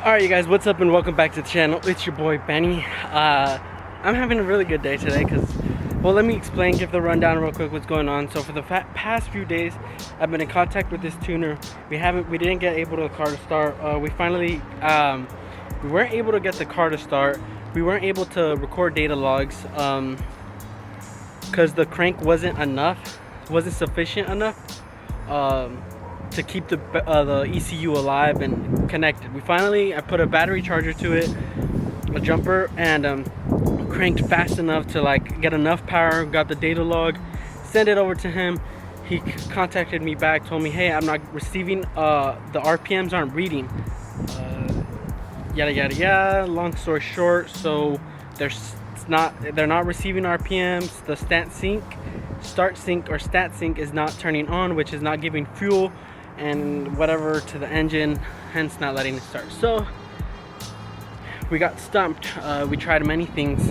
Alright you guys, what's up and welcome back to the channel. It's your boy Benny. I'm having a really good day today because, well, let me explain, give the rundown real quick what's going on. So for the past few days, I've been in contact with this tuner. We didn't get able to the car to start. We finally, we weren't able to get the car to start. We weren't able to record data logs because the crank wasn't sufficient enough to keep the ECU alive and connected. I put a battery charger to it, a jumper, and cranked fast enough to like get enough power, got the data log, sent it over to him. He contacted me back, told me, hey, I'm not receiving, the RPMs aren't reading, yada yada yada. Long story short, so they're not receiving RPMs. The start sync or stat sync is not turning on, which is not giving fuel and whatever to the engine, hence not letting it start. So we got stumped. We tried many things.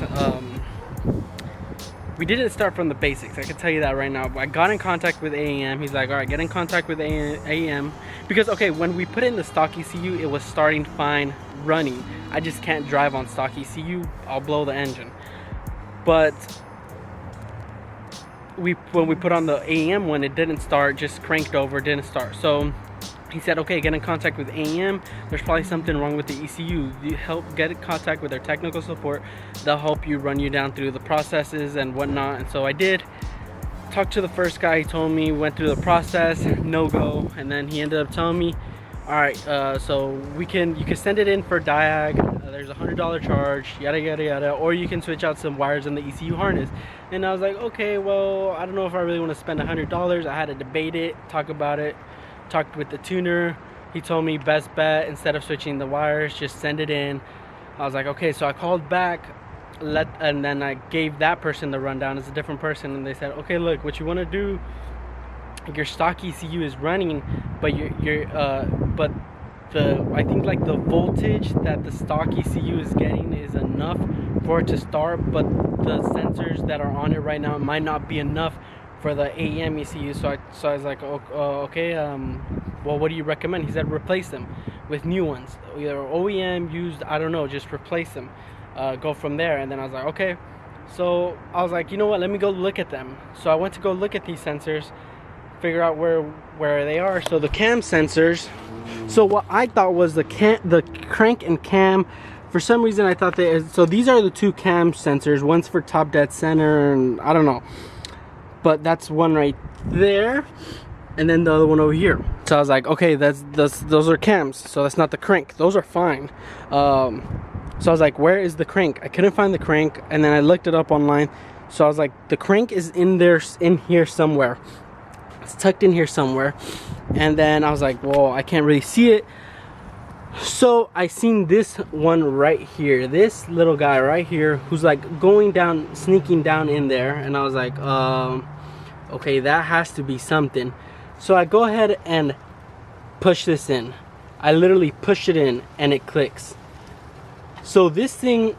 We didn't start from the basics, I can tell you that right now. I got in contact with AEM. He's like, all right, get in contact with AEM, because okay, when we put in the stock ECU, it was starting fine, running. I just can't drive on stock ECU, I'll blow the engine. But when we put on the AEM one, it didn't start, just cranked over, didn't start. So he said, okay, get in contact with AEM. There's probably something wrong with the ECU. You get in contact with their technical support. They'll help you, run you down through the processes and whatnot. And so I did. Talked to the first guy. He told me, went through the process, no go. And then he ended up telling me, all right, so you can send it in for diag. There's a $100 charge, yada yada yada, or you can switch out some wires in the ECU harness. And I was like, okay, well, I don't know if I really want to spend $100. I had to debate it, talk about it, talked with the tuner. He told me best bet, instead of switching the wires, just send it in. I was like, okay. So I called back, and then I gave that person the rundown. It's a different person, and they said, okay, look, what you want to do, your stock ECU is running, but I think like the voltage that the stock ECU is getting is enough for it to start, but the sensors that are on it right now might not be enough for the AEM ECU. So I was like, okay, well, what do you recommend? He said replace them with new ones, either OEM, used, I don't know, just replace them, go from there. And then I was like, okay. So I was like, you know what, let me go look at them. So I went to go look at these sensors, figure out where they are. So the cam sensors, so what I thought was the crank and cam, for some reason I thought so these are the two cam sensors. One's for top dead center, and I don't know, but that's one right there, and then the other one over here. So I was like, okay, those are cams, so that's not the crank. Those are fine. So I was like, where is the crank? I couldn't find the crank, and then I looked it up online. So I was like, the crank is in here somewhere. It's tucked in here somewhere. And then I was like, well, I can't really see it. So I seen this one right here, this little guy right here, who's like going down, sneaking down in there. And I was like, okay, that has to be something. So I go ahead and push this in. I literally push it in and it clicks. So this thing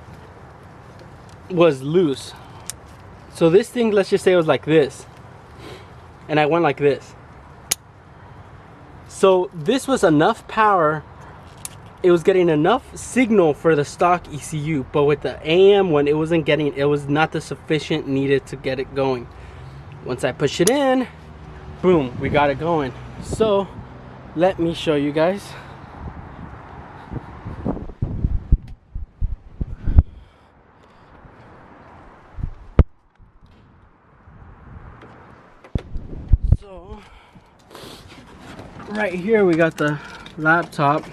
was loose. So this thing, let's just say it was like this, and I went like this. So this was enough power. It was getting enough signal for the stock ECU, but with the AM one, it was not the sufficient needed to get it going. Once I push it in, boom, we got it going. So let me show you guys. So right here we got the laptop.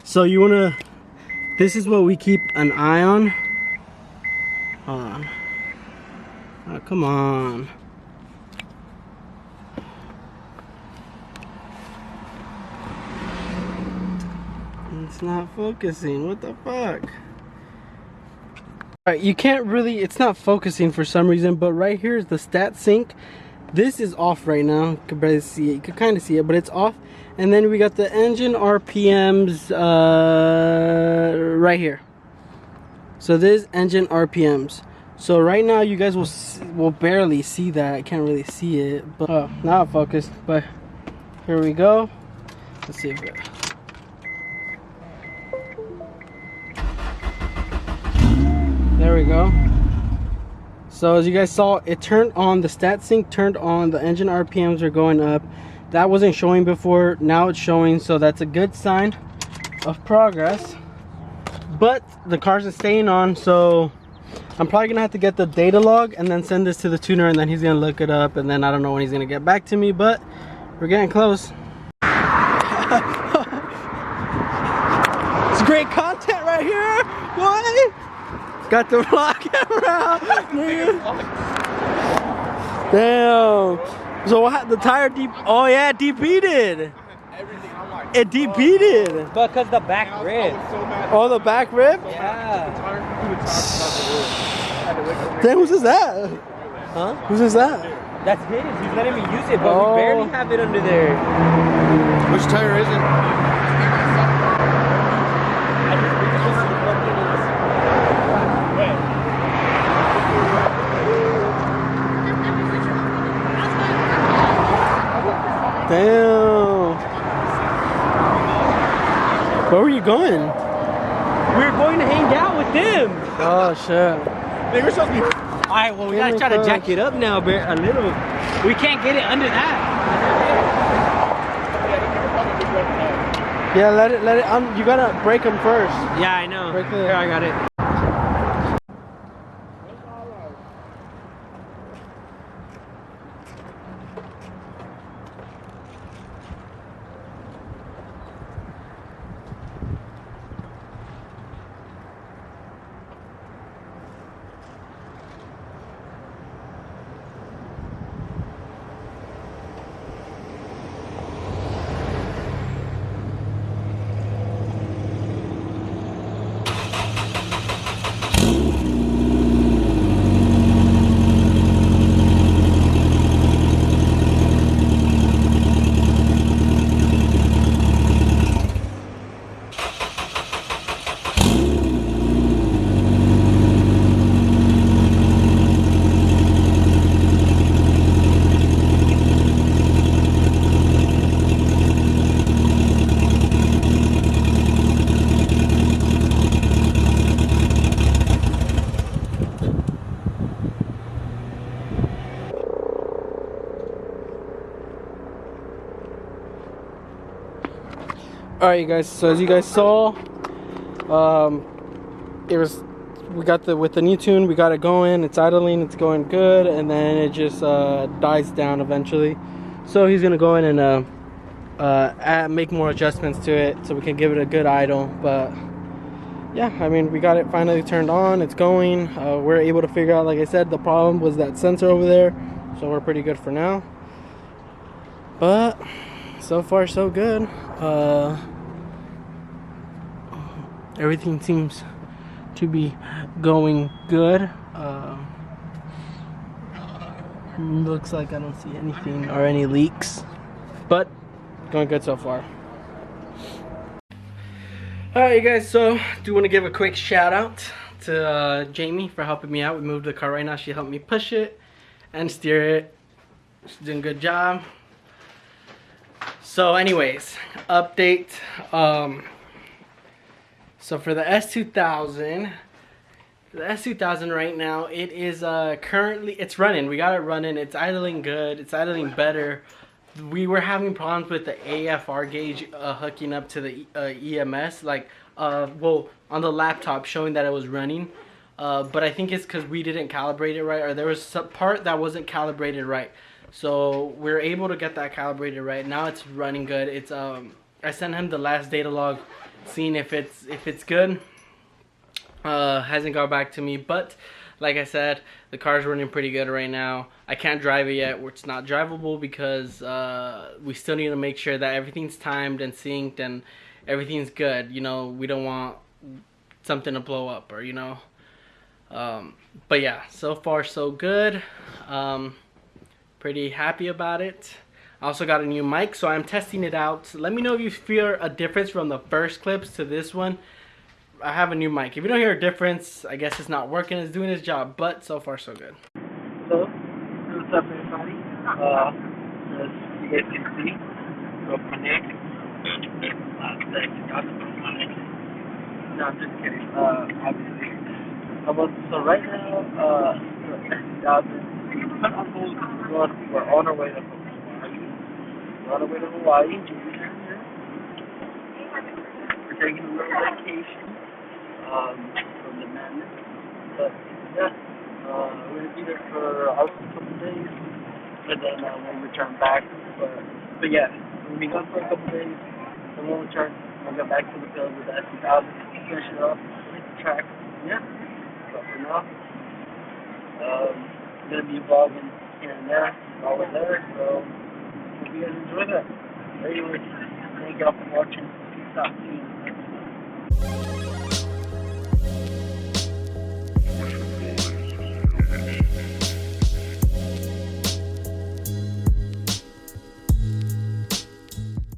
So this is what we keep an eye on. Hold on. Oh, come on. It's not focusing. What the fuck? Alright, you can't really, it's not focusing for some reason, but right here is the stat sync. This is off right now. You can barely see it. You can kind of see it, but it's off. And then we got the engine RPMs right here. So this is engine RPMs. So right now you guys will barely see that. I can't really see it, but now it focused. But here we go. Let's see if it. we go. So as you guys saw, it turned on, the stat sync turned on, the engine RPMs are going up. That wasn't showing before, now it's showing, so that's a good sign of progress. But the cars are staying on, so I'm probably gonna have to get the data log and then send this to the tuner, and then he's gonna look it up, and then I don't know when he's gonna get back to me, but we're getting close. It's great content right here, boy. Got the vlog camera. Damn. So what? The tire deep? Oh yeah, debeated. It debeated. Because the back rib. Oh, the back rib? Yeah. Damn, whose is that? Huh? Whose is that? That's his. He's letting me use it, but we barely have it under there. Which tire is it? Damn. Where were you going? We were going to hang out with them. Oh shit. They were supposed to be. Alright, well we gotta try to jack it up now, a little. We can't get it under that. Yeah, let it. You gotta break them first. Yeah, I know. Break the... Here, I got it. Alright you guys, so as you guys saw, we got with the new tune, we got it going, it's idling, it's going good, and then it just dies down eventually. So he's gonna go in and make more adjustments to it so we can give it a good idle. But yeah, I mean, we got it finally turned on, it's going. We're able to figure out, like I said, the problem was that sensor over there, so we're pretty good for now. But so far so good. Everything seems to be going good. Looks like I don't see anything or any leaks, but going good so far. Alright you guys, so do want to give a quick shout out to Jamie for helping me out. We moved the car right now. She helped me push it and steer it. She's doing a good job. So anyways, update. So for the S2000, right now, it is currently, it's running. We got it running. It's idling good. It's idling better. We were having problems with the AFR gauge hooking up to the EMS, like, well, on the laptop showing that it was running. But I think it's because we didn't calibrate it right, or there was some part that wasn't calibrated right. So we're able to get that calibrated right. Now it's running good. It's I sent him the last data log, seeing if it's good. Hasn't got back to me, but like I said, the car's running pretty good right now. I can't drive it yet. It's not drivable because we still need to make sure that everything's timed and synced and everything's good. You know, we don't want something to blow up, or you know. But yeah, so far so good. Pretty happy about it. I also got a new mic, so I'm testing it out. Let me know if you feel a difference from the first clips to this one. I have a new mic. If you don't hear a difference, I guess it's not working. It's doing its job, but so far so good. So, what's up everybody? As you guys can see, go connect. No, I'm just kidding. Obviously, So right now, the S2000 put on hold because we're on our way to Hawaii. We're on our way to Hawaii. We're taking a little vacation from the madness. But yeah, we're gonna be there for a couple days, and then we'll return back. But yeah, we'll be gone for a couple days, then we'll return. We'll get back to the field with the S2000, finish it up, hit the track. Yeah. But for now, gonna be evolving here and there, while we're there. So hope you guys enjoy that. Anyway, thank y'all for watching. Peace out. See you.